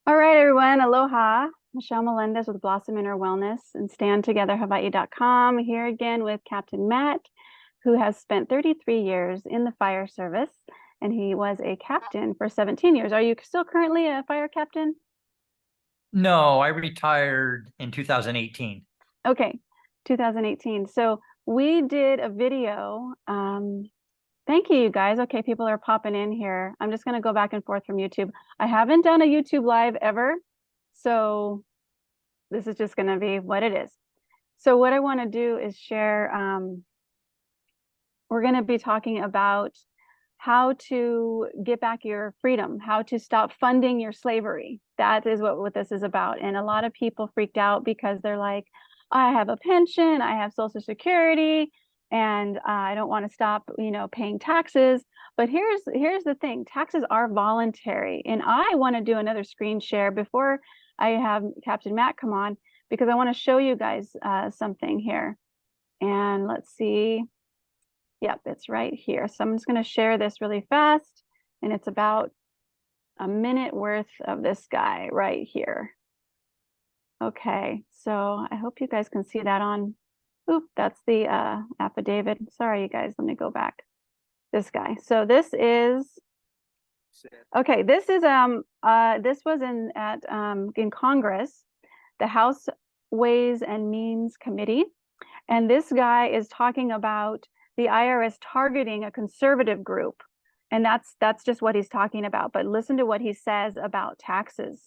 All right, everyone. Aloha. Michelle Melendez with Blossom Inner Wellness and standtogetherhawaii.com here again with Captain Matt, who has spent 33 years in the fire service, and he was a captain for 17 years. Are you still currently a fire captain? No, I retired in 2018. Okay, 2018. So we did a video. Thank you, you guys. Okay, people are popping in here. I'm just going to go back and forth from YouTube. I haven't done a YouTube live ever, so this is just going to be what it is. So what I want to do is share, we're going to be talking about how to get back your freedom, how to stop funding your slavery. That is what this is about. And a lot of people freaked out because they're like, I have a pension, I have Social Security, and I don't want to stop, paying taxes. But here's the thing, taxes are voluntary. And I want to do another screen share before I have Captain Matt come on, because I want to show you guys something here. And let's see. Yep, it's right here. So I'm just going to share this really fast. And it's about a minute worth of this guy right here. Okay, so I hope you guys can see that on. Oop, that's the affidavit. Sorry, you guys. Let me go back. This guy. So this is. Okay, this is this was in Congress, the House Ways and Means Committee, and this guy is talking about the IRS targeting a conservative group, and that's just what he's talking about. But listen to what he says about taxes.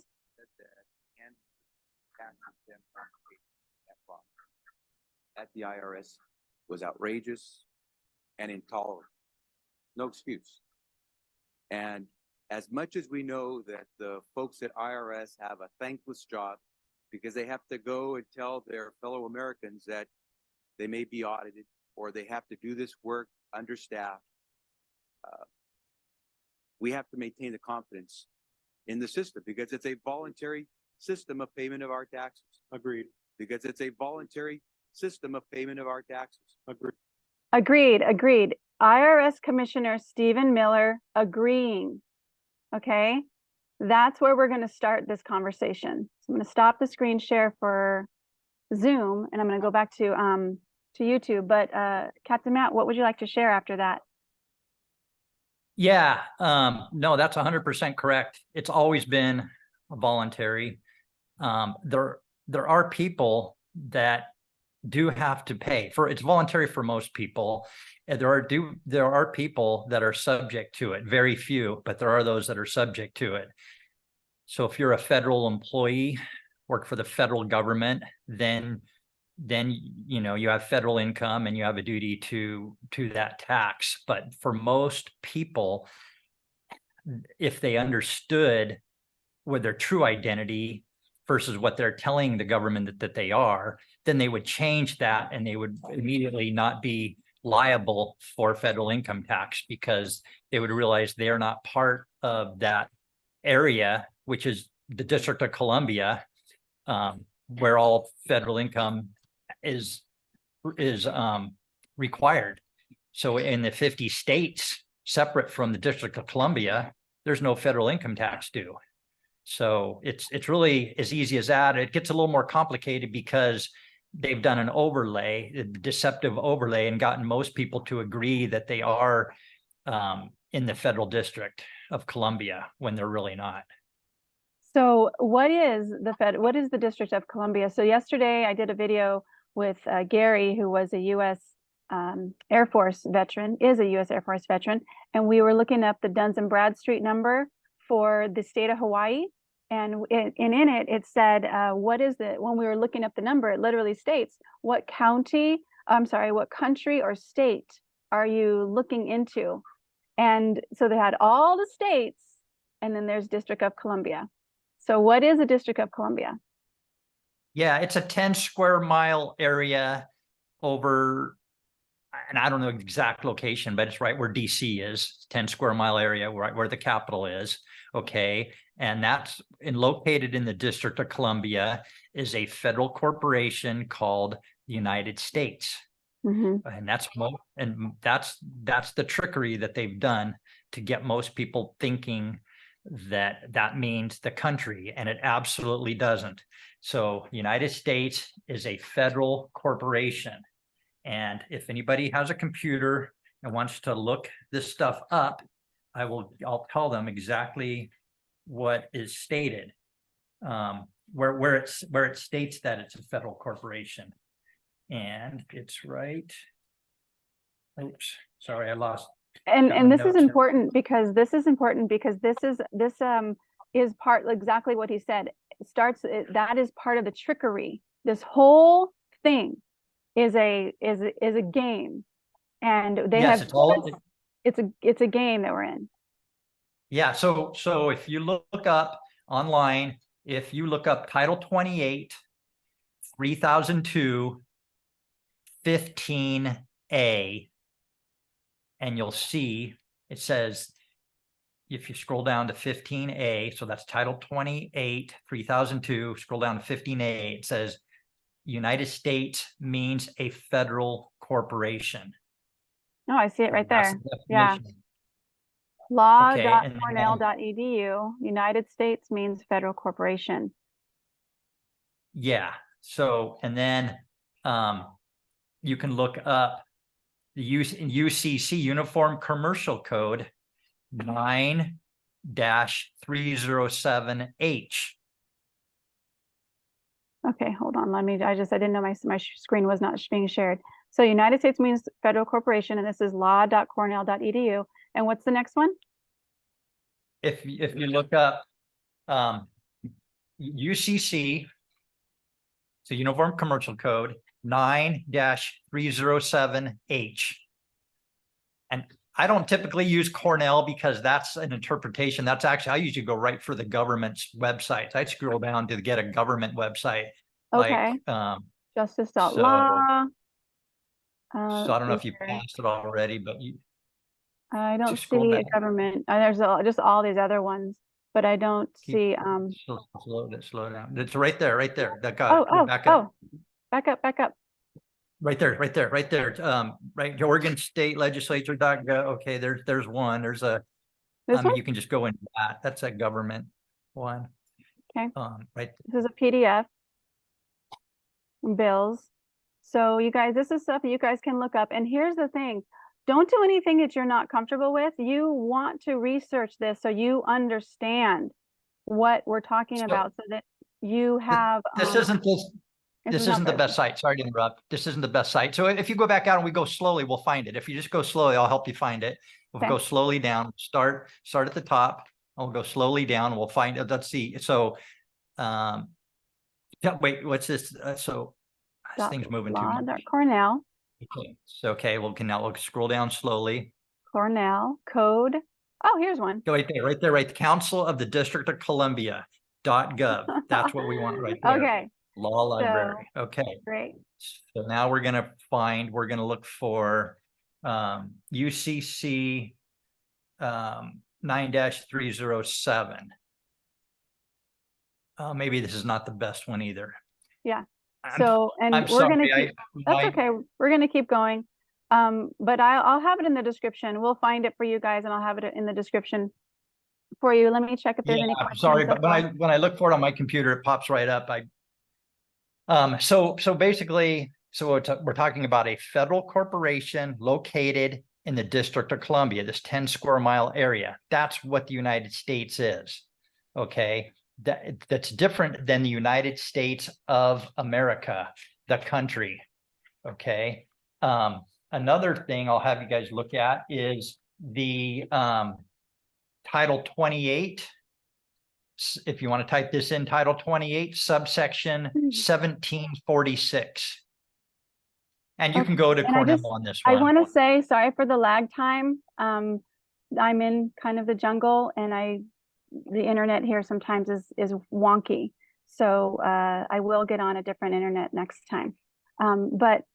At the IRS was outrageous and intolerant. No excuse. And as much as we know that the folks at IRS have a thankless job because they have to go and tell their fellow Americans that they may be audited or they have to do this work understaffed, we have to maintain the confidence in the system because it's a voluntary system of payment of our taxes. Agreed. Because it's a voluntary system of payment of our taxes. Agreed. IRS Commissioner Stephen Miller agreeing. Okay, that's where we're going to start this conversation. So I'm going to stop the screen share for Zoom, and I'm going to go back to YouTube. But Captain Matt, what would you like to share after that? Yeah, no, that's 100% correct. It's always been voluntary. There are people that do have to pay for it's voluntary for most people. And there are people that are subject to it, very few, but there are those that are subject to it. So if you're a federal employee, work for the federal government, then you have federal income and you have a duty to that tax. But for most people, if they understood what their true identity versus what they're telling the government that they are, then they would change that and they would immediately not be liable for federal income tax because they would realize they're not part of that area, which is the District of Columbia, where all federal income is required. So in the 50 states separate from the District of Columbia, there's no federal income tax due. So it's really as easy as that. It gets a little more complicated because they've done an overlay, a deceptive overlay, and gotten most people to agree that they are in the federal District of Columbia when they're really not. So what is the District of Columbia? So yesterday I did a video with Gary, who was a U.S. Air Force veteran, is a U.S. Air Force veteran, and we were looking up the Duns and Bradstreet number for the state of Hawaii. And in it said, when we were looking up the number, it literally states, what country or state are you looking into? And so they had all the states, and then there's District of Columbia. So what is the District of Columbia? Yeah, it's a 10 square mile area over, and I don't know the exact location, but it's right where DC is, 10 square mile area, right where the capital is. Okay. And that's located in the District of Columbia is a federal corporation called the United States. Mm-hmm. And that's the trickery that they've done to get most people thinking that means the country, and it absolutely doesn't. So United States is a federal corporation. And if anybody has a computer and wants to look this stuff up, I'll tell them exactly what is stated. Where it states that it's a federal corporation. And it's right. Oops, sorry, I lost. And this is important because this is part exactly what he said. That is part of the trickery. This whole thing is a game, and they Yes, it's a game that we're in. Yeah, so if you look up online, if you look up Title 28, 3002, 15A, and you'll see it says, if you scroll down to 15A, so that's Title 28, 3002, scroll down to 15A, it says United States means a federal corporation. No, I see it right That's there. the Yeah. definition. Law.cornell.edu, United States means federal corporation. Yeah. So, and then you can look up the UCC Uniform Commercial Code 9-307H. Okay, hold on. I didn't know my screen was not being shared. So United States means federal corporation, and this is law.cornell.edu. And what's the next one? If you look up UCC, so Uniform Commercial Code 9-307H. And I don't typically use Cornell because that's an interpretation. That's actually, I usually go right for the government's websites. I scroll down to get a government website. Okay. Like, justice.law. So I don't know if you passed it already, but I don't see a government. There's just all these other ones, but I don't see. Slow down. It's right there. Back up. Right there. Right. Oregon State Legislature.gov. Okay, there's one. There's a. You can just go into that. That's a government one. Okay. Right. This is a PDF. Bills. So you guys, this is stuff that you guys can look up. And here's the thing. Don't do anything that you're not comfortable with. You want to research this so you understand what we're talking about, so that you have. This isn't the best site. Sorry to interrupt. This isn't the best site. So if you go back out and we go slowly, we'll find it. If you just go slowly, I'll help you find it. We'll go slowly down. Start at the top. And we'll go slowly down. We'll find it. Let's see. So, wait. What's this? This thing's moving too much. Cornell. Okay. So we'll scroll down slowly. Cornell code. Oh, here's one. Go right there. Right. The Council of the District of Columbia.gov. That's what we want right there. Okay. Law Library. Okay. Great. So now we're going to look for UCC 9-307. Maybe this is not the best one either. Yeah. So, and we're going to keep, that's okay. We're going to keep going. But I'll have it in the description. We'll find it for you guys, and I'll have it in the description for you. Let me check if there's any questions. Sorry, but when I look for it on my computer, it pops right up. So basically, we're talking about a federal corporation located in the District of Columbia, this 10 square mile area. That's what the United States is. Okay. That's different than the United States of America, the country. Okay. Another thing I'll have you guys look at is the Title 28. If you want to type this in, Title 28, subsection 1746. And you can go to Cornell on this one. I want to say, sorry for the lag time. I'm in kind of the jungle, and the internet here sometimes is wonky. So I will get on a different internet next time. But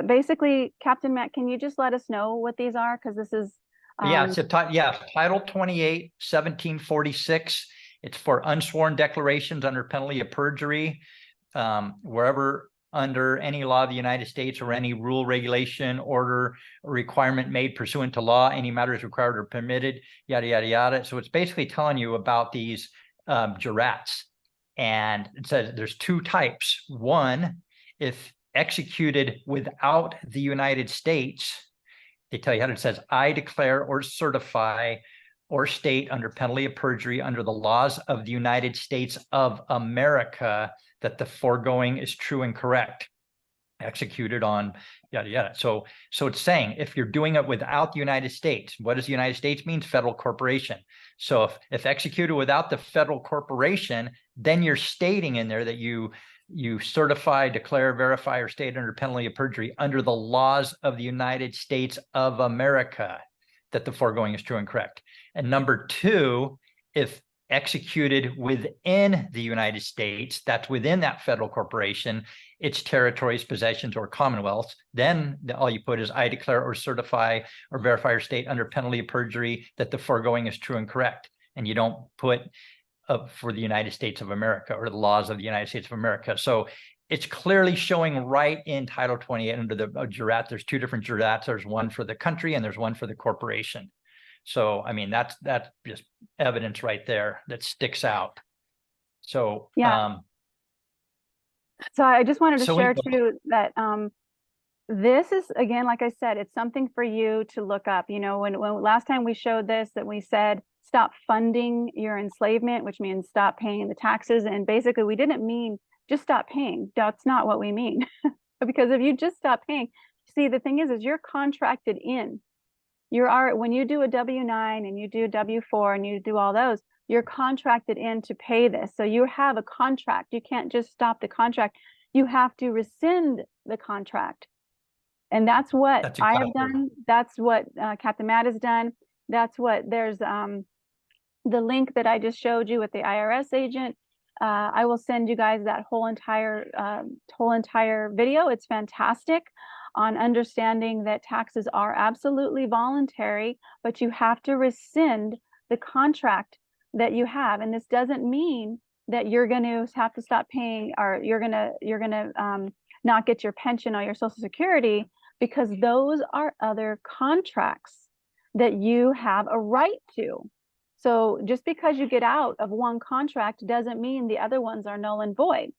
basically, Captain Matt, can you just let us know what these are? Because this is Title 28, 1746. It's for unsworn declarations under penalty of perjury, wherever under any law of the United States or any rule, regulation, order, or requirement made pursuant to law, any matters required or permitted, yada, yada, yada. So it's basically telling you about these jurats. And it says there's two types. One, if executed without the United States, they tell you how it says, I declare or certify or state under penalty of perjury under the laws of the United States of America that the foregoing is true and correct. Executed on yada yada. So it's saying if you're doing it without the United States, what does the United States mean? Federal corporation. So if executed without the federal corporation, then you're stating in there that you certify, declare, verify, or state under penalty of perjury under the laws of the United States of America that the foregoing is true and correct. And number two, if executed within the United States, that's within that federal corporation, its territories, possessions, or commonwealths, then all you put is I declare or certify or verify or state under penalty of perjury that the foregoing is true and correct. And you don't put for the United States of America or the laws of the United States of America. So it's clearly showing right in Title 28 under the jurat. There's two different jurats. There's one for the country and there's one for the corporation. So, I mean, that's just evidence right there that sticks out. So, yeah. So I just wanted to share too that this is, again, like I said, it's something for you to look up. You know, when last time we showed this, that we said, stop funding your enslavement, which means stop paying the taxes. And basically we didn't mean just stop paying. That's not what we mean. Because if you just stop paying, see, the thing is you're contracted in. When you do a W-9 and you do a W-4 and you do all those, you're contracted in to pay this. So you have a contract. You can't just stop the contract. You have to rescind the contract. And that's what I have done. That's what Captain Matt has done. That's what there's the link that I just showed you with the IRS agent. I will send you guys that whole entire video. It's fantastic on understanding that taxes are absolutely voluntary, but you have to rescind the contract that you have. And this doesn't mean that you're going to have to stop paying, or you're going to not get your pension or your Social Security, because those are other contracts that you have a right to. So just because you get out of one contract doesn't mean the other ones are null and void.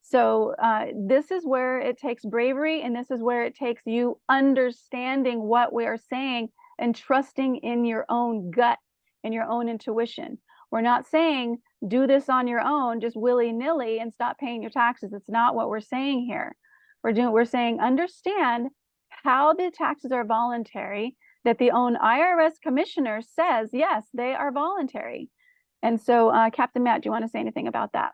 So this is where it takes bravery, and this is where it takes you understanding what we are saying and trusting in your own gut and your own intuition. We're not saying do this on your own, just willy-nilly and stop paying your taxes. It's not what we're saying here. We're saying understand how the taxes are voluntary, that the own IRS commissioner says, yes, they are voluntary. And so Captain Matt, do you want to say anything about that?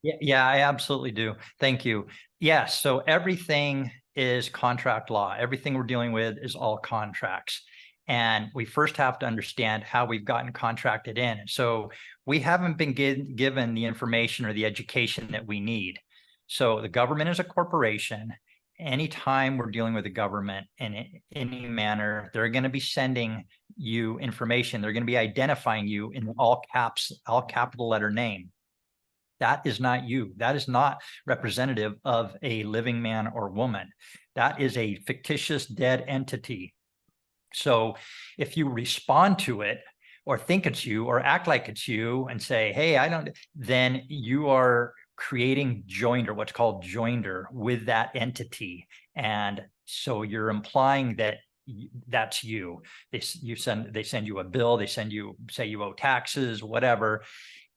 Yeah, I absolutely do. Thank you. Yes. So everything is contract law. Everything we're dealing with is all contracts. And we first have to understand how we've gotten contracted in. So we haven't been given the information or the education that we need. So the government is a corporation. Anytime we're dealing with the government in any manner, they're going to be sending you information. They're going to be identifying you in all caps, all capital letter name. That is not you. That is not representative of a living man or woman. That is a fictitious dead entity. So if you respond to it or think it's you or act like it's you and say, hey, I don't, then you are creating joinder, what's called joinder with that entity. And so you're implying that that's you. They send you a bill, they send you, say you owe taxes, whatever,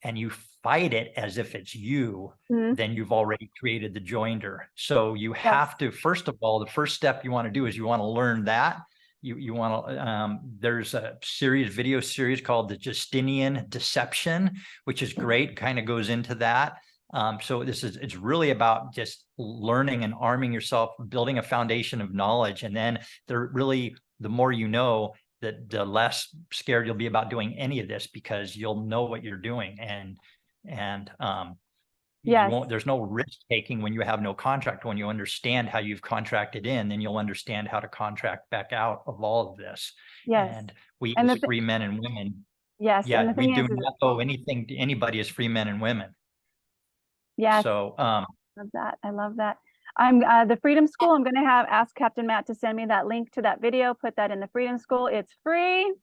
and you fight it as if it's you, then you've already created the joinder. So you have to, first of all, the first step you want to do is you want to learn that. You want to, there's a video series called The Justinian Deception, which is great, kind of goes into that. So it's really about just learning and arming yourself, building a foundation of knowledge. And then the more you know, the less scared you'll be about doing any of this, because you'll know what you're doing. There's no risk taking when you have no contract. When you understand how you've contracted in, then you'll understand how to contract back out of all of this. Yes. And we as free men and women, and we do not owe anything to anybody as free men and women. Yes. So I love that. I'm the Freedom School. I'm going to ask Captain Matt to send me that link to that video, put that in the Freedom School. It's free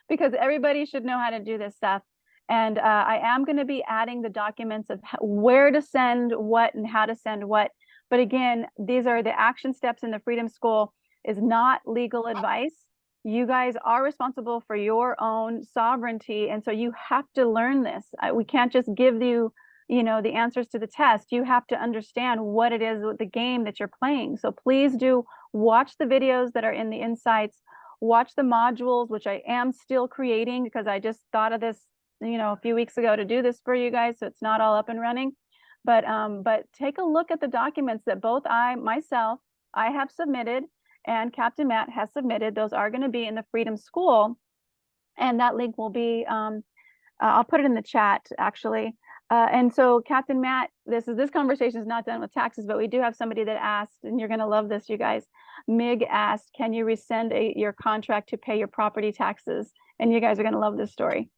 because everybody should know how to do this stuff. And I am going to be adding the documents of where to send what and how to send what. But again, these are the action steps in the Freedom School. Is not legal advice. You guys are responsible for your own sovereignty. And so you have to learn this. We can't just give you, the answers to the test. You have to understand what it is with the game that you're playing. So please do watch the videos that are in the insights, watch the modules, which I am still creating because I just thought of this, a few weeks ago to do this for you guys. So it's not all up and running, but take a look at the documents that both I have submitted and Captain Matt has submitted. Those are going to be in the Freedom School. And that link will be, I'll put it in the chat actually. And so Captain Matt, this conversation is not done with taxes, but we do have somebody that asked, and you're going to love this, you guys. Mig asked, can you rescind your contract to pay your property taxes? And you guys are going to love this story.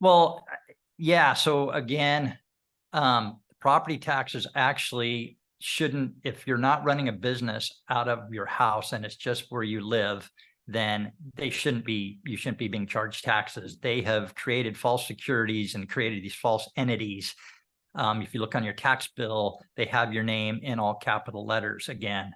Well, yeah. So again, property taxes actually shouldn't, if you're not running a business out of your house and it's just where you live, then you shouldn't be being charged taxes. They have created false securities and created these false entities. If you look on your tax bill, they have your name in all capital letters again.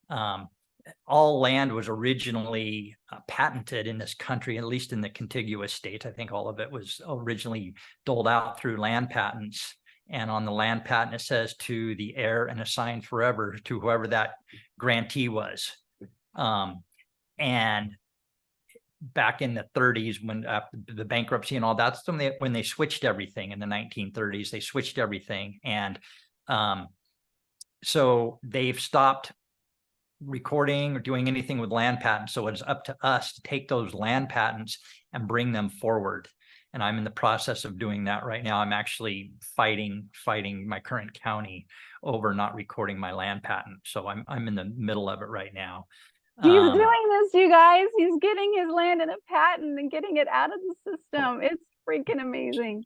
All land was originally patented in this country, at least in the contiguous states. I think all of it was originally doled out through land patents. And on the land patent, it says to the heir and assigned forever to whoever that grantee was. And back in the 30s, when the bankruptcy and all that's when they switched everything in the 1930s, they switched everything. And so they've stopped recording or doing anything with land patents. So it's up to us to take those land patents and bring them forward. And I'm in the process of doing that right now. I'm actually fighting my current county over not recording my land patent. So I'm in the middle of it right now. He's doing this, you guys. He's getting his land in a patent and getting it out of the system. It's freaking amazing.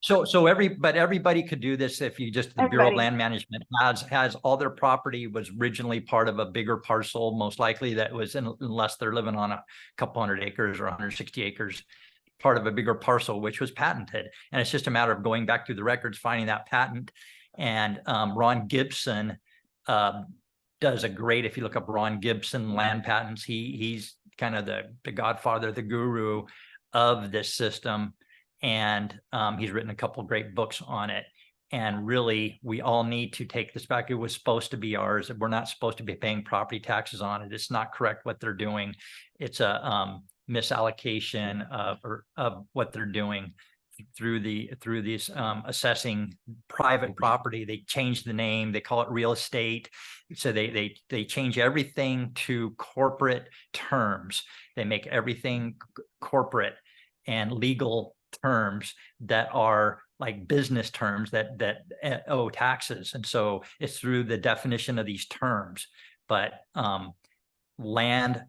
So everybody could do this if you just, the Bureau of Land Management has all their property was originally part of a bigger parcel, most likely that was unless they're living on a couple hundred acres or 160 acres, part of a bigger parcel, which was patented. And it's just a matter of going back through the records, finding that patent. And Ron Gibson does a great, if you look up Ron Gibson land patents, he's kind of the godfather, the guru of this system. And he's written a couple of great books on it. And really, we all need to take this back. It was supposed to be ours. We're not supposed to be paying property taxes on it. It's not correct what they're doing. It's a misallocation of what they're doing through these assessing private property. They change the name, they call it real estate. So they change everything to corporate terms. They make everything corporate and legal terms that are like business terms that owe taxes. And so it's through the definition of these terms. But land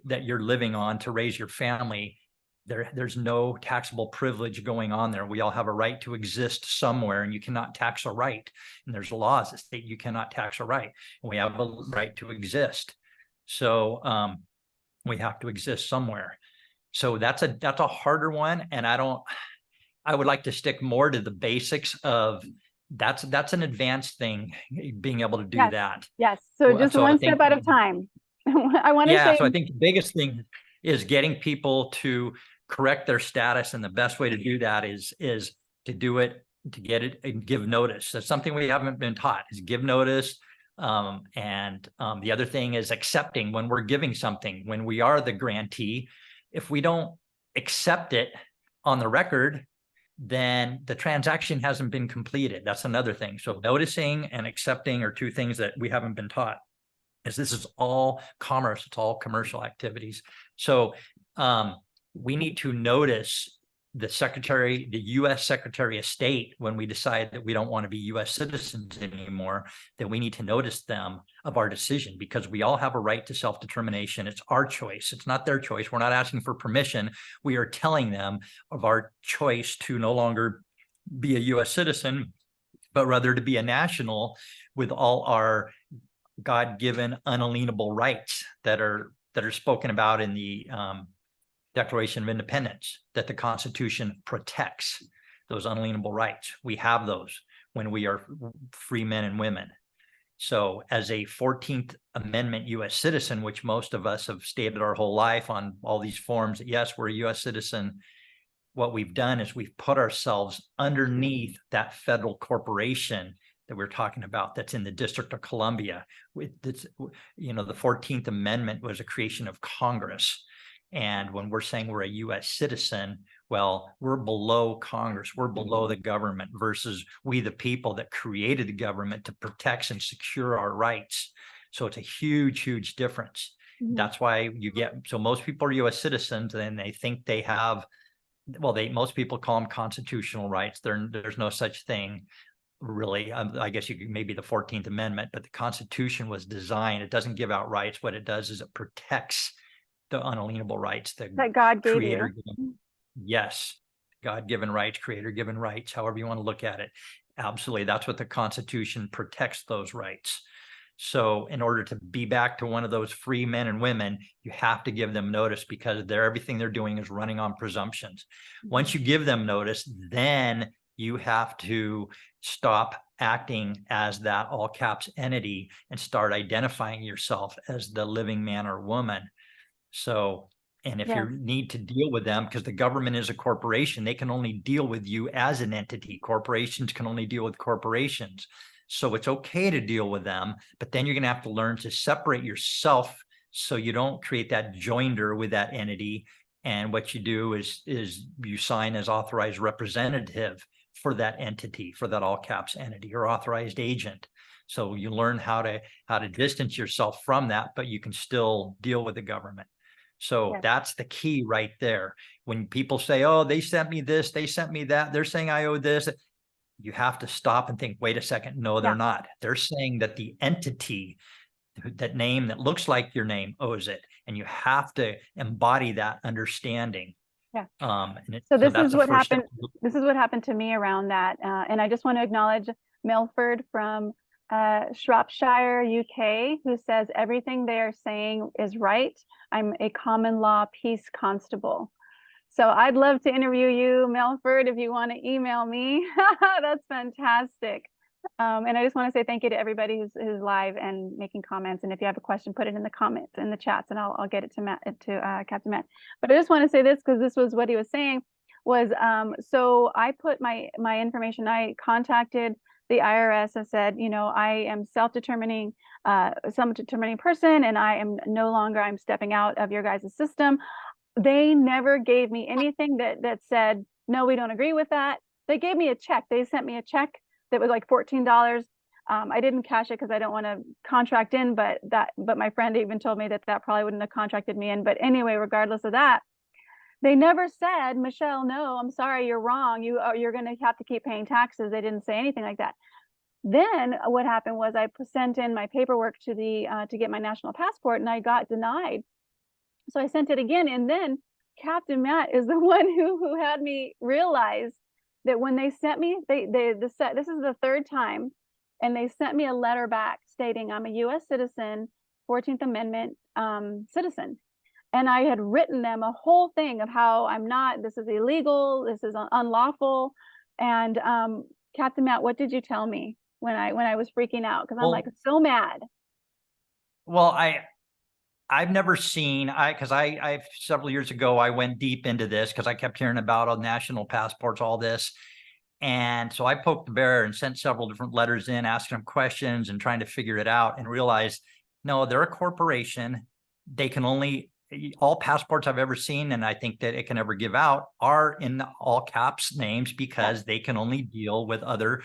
that you're living on to raise your family, there's no taxable privilege going on there. We all have a right to exist somewhere, and you cannot tax a right. And there's laws that state you cannot tax a right. And we have a right to exist. So we have to exist somewhere. So that's a harder one. And I would like to stick more to the basics of that's an advanced thing, being able to do that. Yes. So just one step at a time. I want to say. So I think the biggest thing is getting people to correct their status. And the best way to do that is to do it, to get it and give notice. That's something we haven't been taught, is give notice. And the other thing is accepting when we're giving something, when we are the grantee. If we don't accept it on the record, then the transaction hasn't been completed. That's another thing. So noticing and accepting are two things that we haven't been taught. This is all commerce, it's all commercial activities. So we need to notice the U.S. Secretary of State, when we decide that we don't want to be U.S. citizens anymore, that we need to notice them of our decision, because we all have a right to self-determination. It's our choice. It's not their choice. We're not asking for permission. We are telling them of our choice to no longer be a U.S. citizen but rather to be a national with all our God-given unalienable rights that are spoken about in the Declaration of Independence, that the Constitution protects those unalienable rights. We have those when we are free men and women. So as a 14th Amendment U.S. citizen, which most of us have stated our whole life on all these forms, yes, we're a U.S. citizen. What we've done is we've put ourselves underneath that federal corporation that we're talking about that's in the District of Columbia. With this, the 14th Amendment was a creation of Congress. And when we're saying we're a U.S. citizen, well, we're below Congress, we're below the government versus we, the people that created the government to protect and secure our rights. So it's a huge, huge difference. Mm-hmm. That's why so most people are U.S. citizens and they think they have, most people call them constitutional rights. There's no such thing. Really, I guess you could maybe the 14th Amendment, but the Constitution was designed, it doesn't give out rights. What it does is it protects the unalienable rights that God gave creator you. given. Yes, God-given rights, creator-given rights, however you want to look at it. Absolutely, that's what the Constitution protects, those rights. So in order to be back to one of those free men and women, you have to give them notice because everything they're doing is running on presumptions. Once you give them notice, then you have to stop acting as that all caps entity and start identifying yourself as the living man or woman. So, and if you need to deal with them, because the government is a corporation, they can only deal with you as an entity. Corporations can only deal with corporations. So it's okay to deal with them, but then you're going to have to learn to separate yourself so you don't create that joinder with that entity. And what you do is you sign as authorized representative for that entity, for that all caps entity or authorized agent. So you learn how to distance yourself from that, but you can still deal with the government. So that's the key right there. When people say, oh, they sent me this, they sent me that, they're saying I owe this, you have to stop and think, wait a second. No, they're not. They're saying that the entity, that name that looks like your name, owes it. And you have to embody that understanding. Yeah. So this is what happened. This is what happened to me around that. And I just want to acknowledge Milford from Shropshire, UK, who says everything they are saying is right. I'm a common law peace constable. So I'd love to interview you, Milford, if you want to email me. That's fantastic. And I just want to say thank you to everybody who's live and making comments. And if you have a question, put it in the comments, in the chats, and I'll get it to Captain Matt. But I just want to say this because this was what he was saying was, so I put my information, I contacted the IRS and said, I am self-determining person, and I am no longer, I'm stepping out of your guys' system. They never gave me anything that said, no, we don't agree with that. They gave me a check. They sent me a check that was like $14. I didn't cash it because I don't want to contract in, but my friend even told me that probably wouldn't have contracted me in. But anyway, regardless of that, they never said, Michelle, no, I'm sorry, you're wrong. You're going to have to keep paying taxes. They didn't say anything like that. Then what happened was I sent in my paperwork to get my national passport, and I got denied. So I sent it again, and then Captain Matt is the one who had me realize that when they sent me, this is the third time, and they sent me a letter back stating I'm a U.S. citizen, 14th Amendment citizen. And I had written them a whole thing of how I'm not, this is illegal, this is unlawful. And Captain Matt, what did you tell me when I was freaking out? Because I'm like so mad. Well, I've never seen, because I several years ago, I went deep into this because I kept hearing about all national passports, all this. And so I poked the bear and sent several different letters in, asking them questions and trying to figure it out, and realized, no, they're a corporation. They can only, all passports I've ever seen, and I think that it can ever give out, are in all caps names because they can only deal with other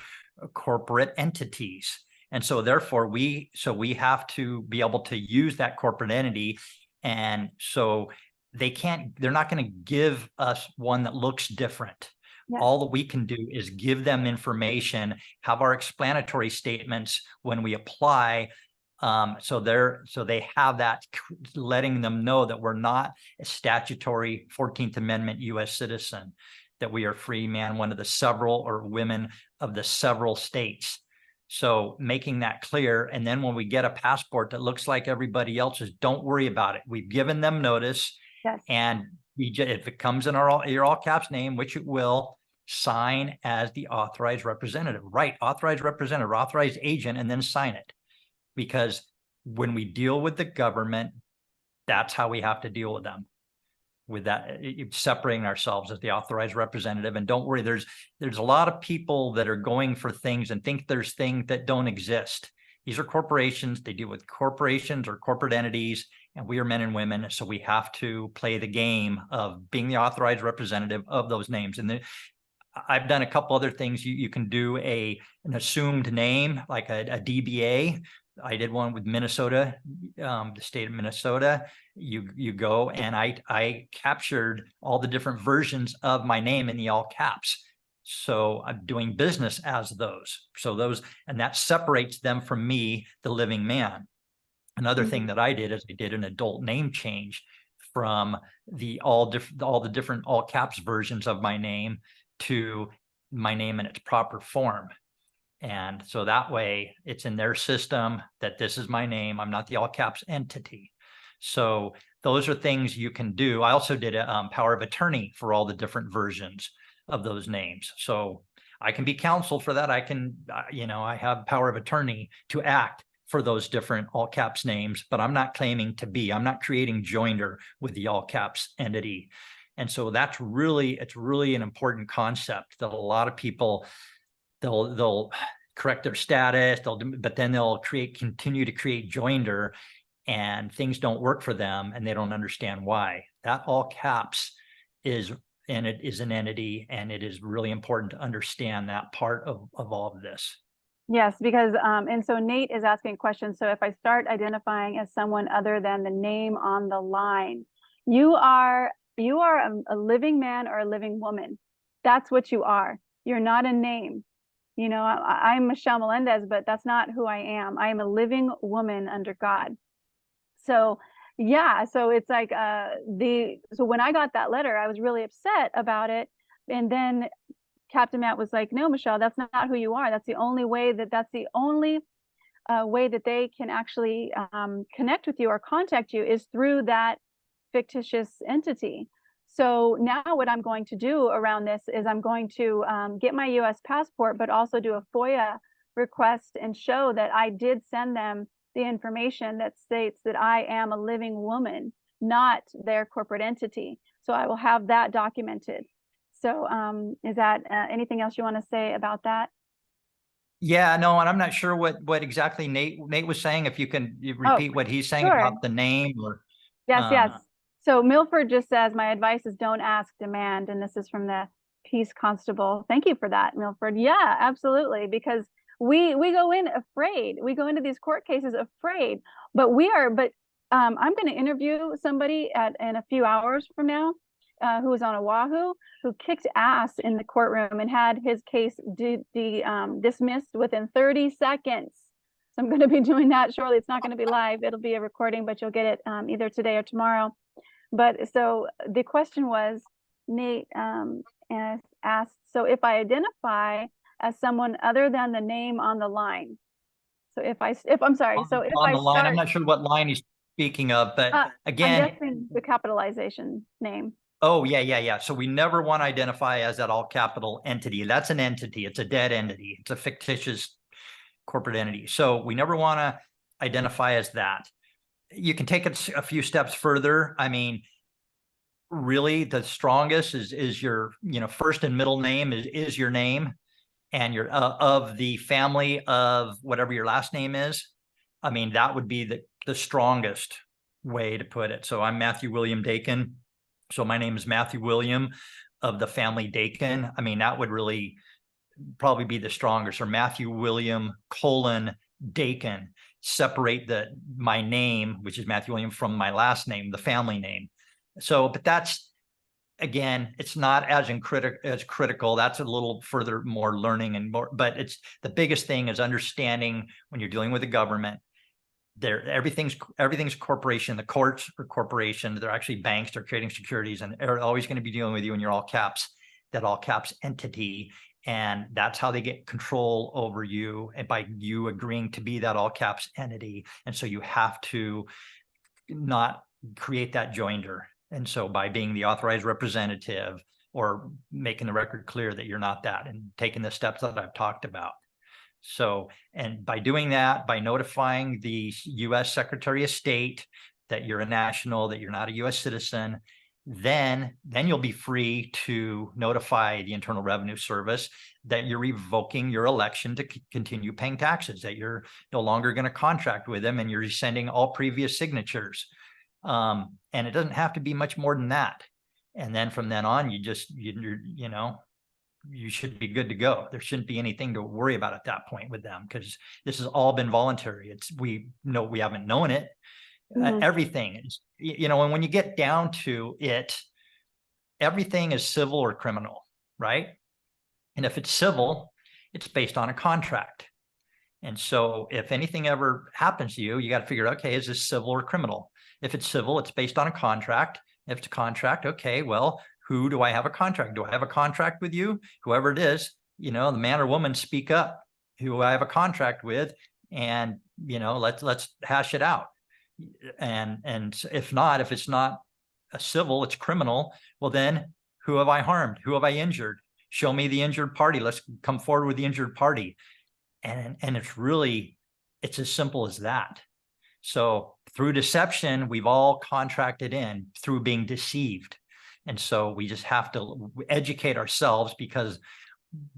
corporate entities. And so therefore we have to be able to use that corporate entity. And so they're not going to give us one that looks different. Yeah. All that we can do is give them information, have our explanatory statements when we apply. So they have that, letting them know that we're not a statutory 14th Amendment U.S. citizen. that we are free man, one of the several, or women of the several states. So making that clear. And then when we get a passport that looks like everybody else's, don't worry about it. We've given them notice. Yes. And if it comes in your all caps name, which it will, sign as the authorized representative, right? Authorized representative, authorized agent, and then sign it. Because when we deal with the government, that's how we have to deal with them. With that, separating ourselves as the authorized representative. And don't worry, there's a lot of people that are going for things and think there's things that don't exist. These are corporations. They deal with corporations or corporate entities, and we are men and women. So we have to play the game of being the authorized representative of those names. And I've done a couple other things. You can do an assumed name, like a DBA. I did one with Minnesota, the state of Minnesota. You go, and I captured all the different versions of my name in the all caps. So I'm doing business as those. So those, and that separates them from me, the living man. Another thing that I did is I did an adult name change from all the different all caps versions of my name to my name in its proper form. And so that way it's in their system that this is my name. I'm not the all caps entity. So those are things you can do. I also did a power of attorney for all the different versions of those names. So I can be counsel for that. I can, I have power of attorney to act for those different all caps names, but I'm not claiming to be. I'm not creating joinder with the all caps entity. And so it's really an important concept that a lot of people, they'll correct their status, but then they'll continue to create joinder, and things don't work for them, and they don't understand why. That all caps is an entity, and it is really important to understand that part of all of this. Yes, because and so Nate is asking a question. So if I start identifying as someone other than the name on the line, you are a living man or a living woman. That's what you are. You're not a name. I'm Michelle Melendez, but that's not who I am. I am a living woman under God. So yeah, so it's like so when I got that letter, I was really upset about it. And then Captain Matt was like, no, Michelle, that's not who you are. That's the only way that's the only way that they can actually connect with you or contact you is through that fictitious entity. So now what I'm going to do around this is I'm going to get my US passport, but also do a FOIA request and show that I did send them the information that states that I am a living woman, not their corporate entity. So I will have that documented. So is that anything else you want to say about that? Yeah, no, and I'm not sure what exactly Nate was saying. If you can repeat what he's saying about the name, or yes. So Milford just says, my advice is don't ask, demand. And this is from the Peace Constable. Thank you for that, Milford. Yeah, absolutely. Because we go in afraid. We go into these court cases afraid, but I'm going to interview somebody in a few hours from now who was on Oahu, who kicked ass in the courtroom and had his case dismissed within 30 seconds. So I'm going to be doing that shortly. It's not going to be live. It'll be a recording, but you'll get it either today or tomorrow. But so the question was, Nate asked, so if I identify as someone other than the name on the line, so I'm not sure what line he's speaking of, but again, I'm guessing the capitalization name. Oh, yeah. So we never want to identify as that all capital entity. That's an entity. It's a dead entity. It's a fictitious corporate entity. So we never want to identify as that. You can take it a few steps further. I mean, really the strongest is your, first and middle name is your name, and your of the family of whatever your last name is. I mean, that would be the strongest way to put it. So I'm Matthew William Dakin. So my name is Matthew William of the family Dakin. I mean, that would really probably be the strongest, or Matthew William : Dakin. Separate my name, which is Matthew William, from my last name, the family name. So, but that's, again, it's not as critical. That's a little further more learning and more, but it's the biggest thing is understanding when you're dealing with the government. Everything's corporation. The courts are corporation. They're actually banks. They're creating securities, and they're always going to be dealing with you in your all caps. that all caps entity. And that's how they get control over you, and by you agreeing to be that all caps entity. And so you have to not create that joinder. And so by being the authorized representative, or making the record clear that you're not that, and taking the steps that I've talked about. So, and by doing that, by notifying the U.S. Secretary of State that you're a national, that you're not a U.S. citizen, then you'll be free to notify the Internal Revenue Service that you're revoking your election to continue paying taxes, that you're no longer going to contract with them, and you're rescinding all previous signatures. And it doesn't have to be much more than that. And then from then on, you should be good to go. There shouldn't be anything to worry about at that point with them, because this has all been voluntary. We haven't known it. Everything is, and when you get down to it, everything is civil or criminal, right? And if it's civil, it's based on a contract. And so if anything ever happens to you, you got to figure out, okay, is this civil or criminal? If it's civil, it's based on a contract. If it's a contract, okay, well, who do I have a contract? Do I have a contract with you? Whoever it is, the man or woman, speak up, who I have a contract with, and let's hash it out. And if it's not a civil, it's criminal. Well, then who have I harmed? Who have I injured? Show me the injured party. Let's come forward with the injured party. And it's as simple as that. So through deception, we've all contracted in through being deceived. And so we just have to educate ourselves, because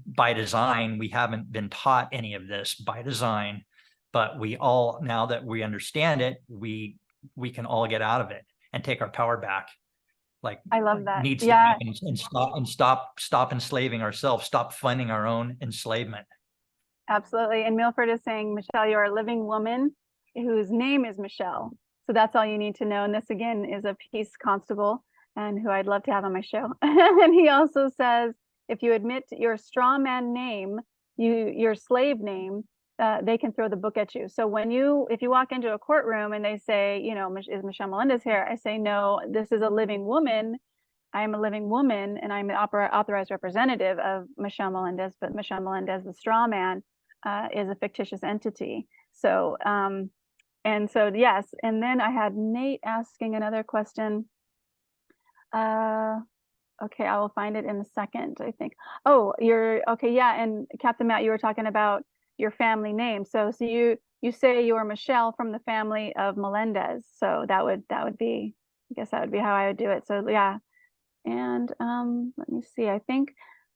by design, we haven't been taught any of this by design, but now that we understand it, we can all get out of it and take our power back. Like, I love that. Needs Yeah. to happen, and stop enslaving ourselves, stop funding our own enslavement. Absolutely. And Milford is saying, Michelle, you're a living woman whose name is Michelle. So that's all you need to know. And this again is a peace constable, and who I'd love to have on my show. And he also says, if you admit your straw man name, your slave name, they can throw the book at you. So if you walk into a courtroom and they say, is Michelle Melendez here? I say, no, this is a living woman. I am a living woman, and I'm an authorized representative of Michelle Melendez, but Michelle Melendez, the straw man, is a fictitious entity. So, yes. And then I had Nate asking another question. Okay, I will find it in a second, I think. Oh, okay. Yeah. And Captain Matt, you were talking about your family name. So you say you're Michelle from the family of Melendez. So that would be, I guess that would be how I would do it. So yeah. And let me see, I think,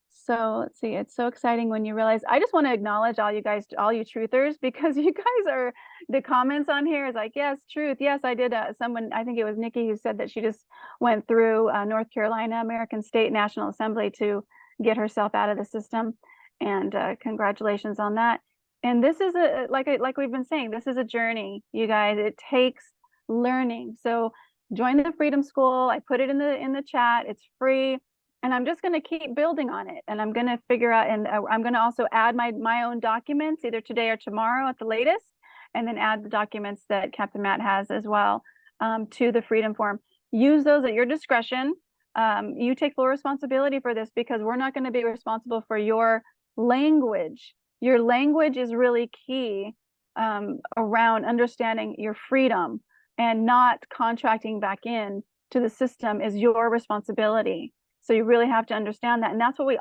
so let's see, it's so exciting when you realize, I just want to acknowledge all you guys, all you truthers, because you guys are, the comments on here is like, yes, truth. Yes, I did. Someone, I think it was Nikki, who said that she just went through North Carolina, American State National Assembly, to get herself out of the system. And congratulations on that. And this is like we've been saying, this is a journey, you guys. It takes learning. So join the Freedom School. I put it in the chat. It's free, and I'm just going to keep building on it. And I'm going to figure out, and I'm going to also add my own documents either today or tomorrow at the latest, and then add the documents that Captain Matt has as well to the Freedom Form. Use those at your discretion. You take full responsibility for this, because we're not going to be responsible for your language. Your language is really key around understanding your freedom, and not contracting back in to the system is your responsibility. So you really have to understand that. And that's what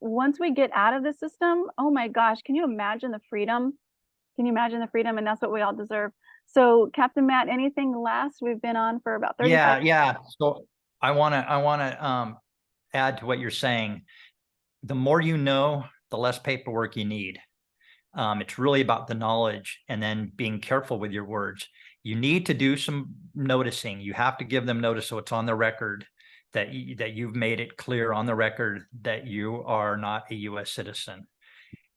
once we get out of the system, oh my gosh, can you imagine the freedom? Can you imagine the freedom? And that's what we all deserve. So Captain Matt, anything last? We've been on for about 35 minutes. Yeah. So I want to add to what you're saying. The more you know, the less paperwork you need. It's really about the knowledge, and then being careful with your words. You need to do some noticing. You have to give them notice, so it's on the record that you've made it clear on the record that you are not a U.S. citizen.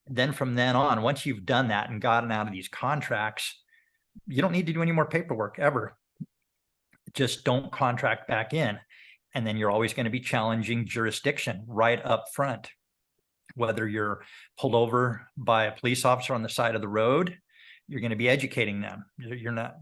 Then from then on, once you've done that and gotten out of these contracts, you don't need to do any more paperwork ever. Just don't contract back in. And then you're always going to be challenging jurisdiction right up front. Whether you're pulled over by a police officer on the side of the road, you're going to be educating them. You're not,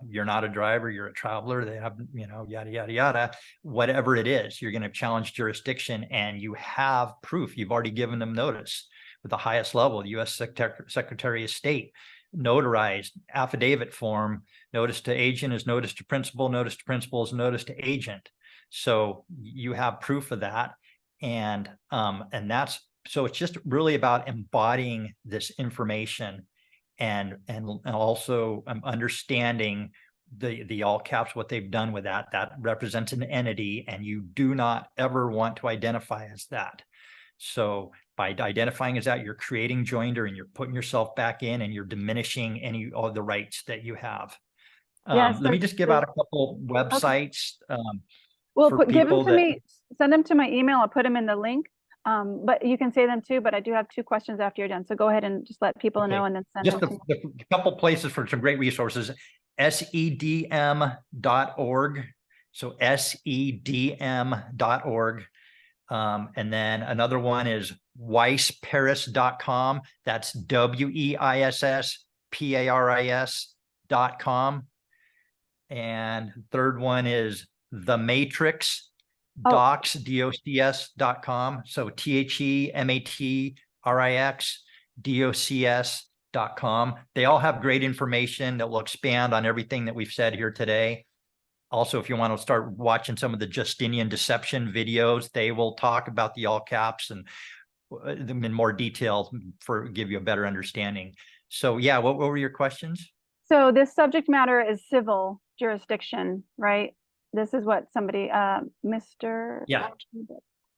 you're not a driver, you're a traveler. They have, yada, yada, yada, whatever it is, you're going to challenge jurisdiction, and you have proof. You've already given them notice with the highest level, the U.S. Secretary of State, notarized affidavit form. Notice to agent is notice to principal, notice to principal is notice to agent. So you have proof of that. And so it's just really about embodying this information and also understanding the all caps, what they've done with that represents an entity, and you do not ever want to identify as that. So by identifying as that, you're creating joinder, and you're putting yourself back in, and you're diminishing any of the rights that you have. Yes. Let me just give out a couple websites. Well, for give them people to me, send them to my email. I'll put them in the link. But you can say them too, but I do have 2 questions after you're done. So go ahead and just let people know, and then send just them. a couple places for some great resources. sedm.org. So sedm.org. And then another one is weissparis.com. That's weissparis.com. And third one is the Matrix docs, docs.com. So THEMATRIX.docs.com. They all have great information that will expand on everything that we've said here today. Also, if you want to start watching some of the Justinian deception videos, they will talk about the all caps and in more detail give you a better understanding. So yeah, what were your questions? So this subject matter is civil jurisdiction, right? This is what somebody, Mr. Yeah.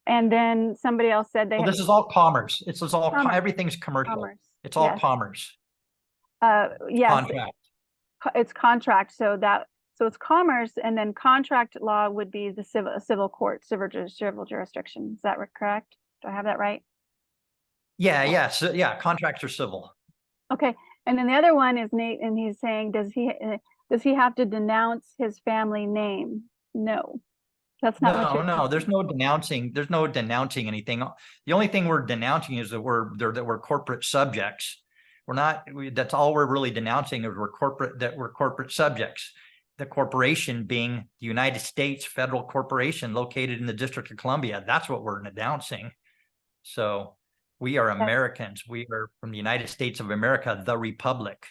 And then somebody else said they. Well, this is all commerce. It's all commerce. Everything's commercial. Commerce. It's all Yes. commerce. Yes. Contract. It's contract. So it's commerce, and then contract law would be the civil court, civil jurisdiction. Is that correct? Do I have that right? Yeah. Yeah. So yeah, contracts are civil. Okay. And then the other one is Nate, and he's saying, does he have to denounce his family name? No, that's not what you're No, saying. there's no denouncing. There's no denouncing anything. The only thing we're denouncing is that we're corporate subjects. That's all we're really denouncing, is we're corporate subjects. The corporation being the United States federal corporation located in the District of Columbia. That's what we're denouncing. So we are Americans. We are from the United States of America, the Republic.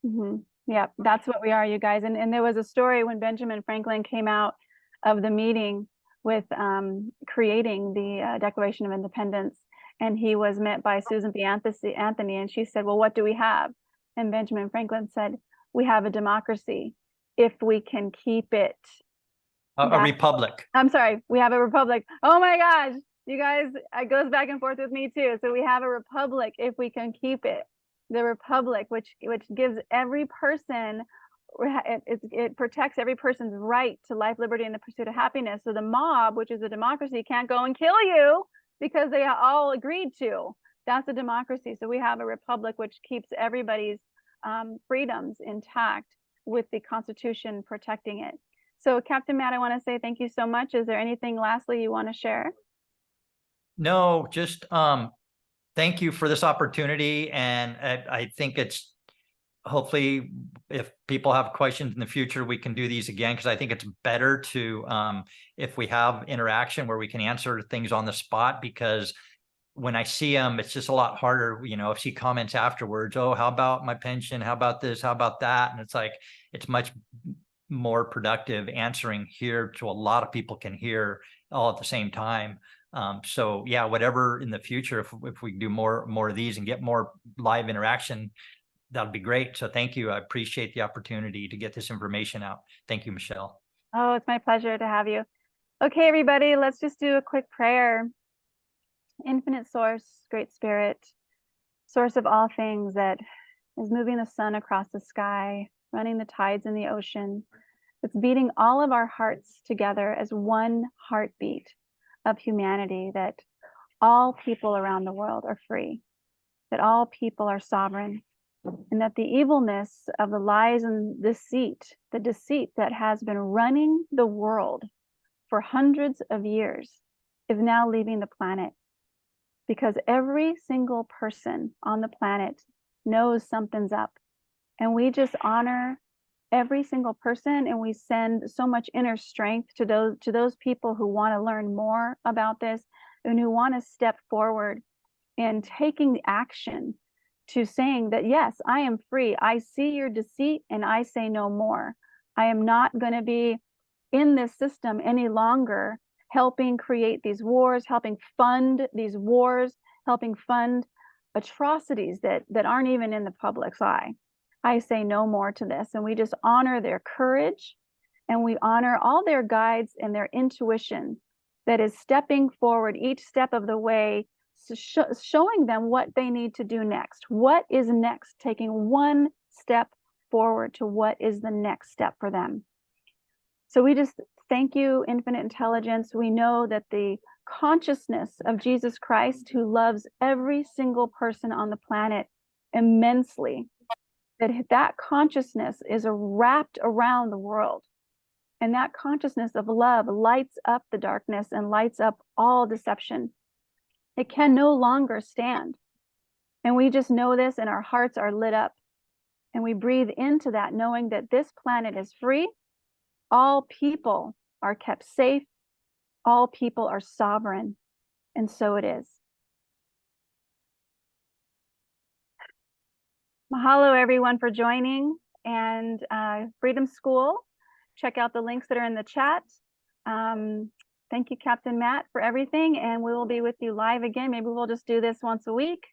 Mm-hmm. Yeah, that's what we are, you guys. And there was a story when Benjamin Franklin came out of the meeting with creating the Declaration of Independence, and he was met by Susan B. Anthony, and she said, well, what do we have? And Benjamin Franklin said, we have a democracy if we can keep it. A republic. I'm sorry, we have a republic. Oh my gosh, you guys, it goes back and forth with me too. So we have a republic if we can keep it. The republic, which gives every person, it protects every person's right to life, liberty, and the pursuit of happiness. So the mob, which is a democracy, can't go and kill you because they all agreed to. That's a democracy. So we have a republic which keeps everybody's freedoms intact, with the Constitution protecting it. So Captain Matt, I want to say thank you so much. Is there anything lastly you want to share? No, just thank you for this opportunity. And I think it's hopefully if people have questions in the future, we can do these again, because I think it's better to if we have interaction where we can answer things on the spot, because when I see them, it's just a lot harder, if she comments afterwards, oh, how about my pension? How about this? How about that? And it's like, it's much more productive answering here to a lot of people can hear all at the same time. So yeah, whatever in the future, if we do more of these and get more live interaction, that'd be great. So thank you. I appreciate the opportunity to get this information out. Thank you, Michelle. Oh, it's my pleasure to have you. Okay, everybody, let's just do a quick prayer. Infinite source, great spirit, source of all things, that is moving the sun across the sky, running the tides in the ocean. It's beating all of our hearts together as one heartbeat of humanity, that all people around the world are free, that all people are sovereign, and that the evilness of the lies and deceit, the deceit that has been running the world for hundreds of years, is now leaving the planet. Because every single person on the planet knows something's up. And we just honor every single person, and we send so much inner strength to those people who want to learn more about this and who want to step forward in taking the action to saying that, yes, I am free. I see your deceit and I say no more. I am not going to be in this system any longer, helping create these wars, helping fund these wars, helping fund atrocities that aren't even in the public's eye. I say no more to this. And we just honor their courage, and we honor all their guides and their intuition that is stepping forward each step of the way, showing them what they need to do next. What is next? Taking one step forward to what is the next step for them. So we just thank you, Infinite Intelligence. We know that the consciousness of Jesus Christ, who loves every single person on the planet immensely, that consciousness is wrapped around the world. And that consciousness of love lights up the darkness and lights up all deception. It can no longer stand. And we just know this, and our hearts are lit up. And we breathe into that, knowing that this planet is free. All people are kept safe. All people are sovereign. And so it is. Mahalo, everyone, for joining. And Freedom School, check out the links that are in the chat. Thank you, Captain Matt, for everything. And we will be with you live again. Maybe we'll just do this once a week.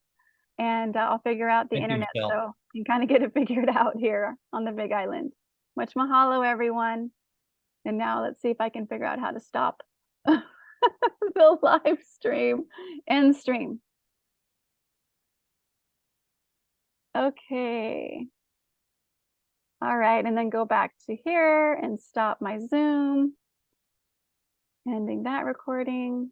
And I'll figure out the internet, so you can kind of get it figured out here on the Big Island. Much mahalo, everyone. And now let's see if I can figure out how to stop the live stream. End stream. Okay. All right, and then go back to here and stop my Zoom. Ending that recording.